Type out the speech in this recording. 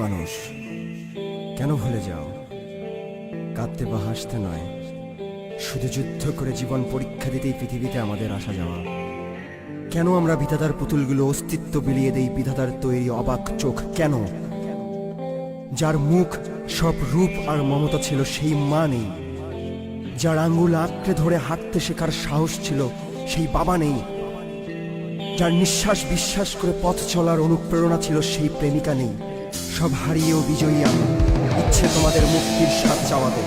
মানুষ, কেন ভুলে যাও? কাঁদতে বা হাসতে নয়, শুধু যুদ্ধ করে জীবন পরীক্ষা দিতেই পৃথিবীতে আমাদের আসা যাওয়া। কেন আমরা বিধাতার পুতুলগুলো অস্তিত্ব বিলিয়ে দেই বিধাতার তৈরি অবাক চোখ? কেন? যার মুখ সব রূপ আর মমতা ছিল সেই মা নেই, যার আঙ্গুল আঁকড়ে ধরে হাঁটতে শেখার সাহস ছিল সেই বাবা নেই, যার নিঃশ্বাস বিশ্বাস করে পথ চলার অনুপ্রেরণা ছিল সেই প্রেমিকা নেই। সব হারিয়েও বিজয়ী আমি, ইচ্ছে তোমাদের মুক্তির স্বাদ চাওয়াতে।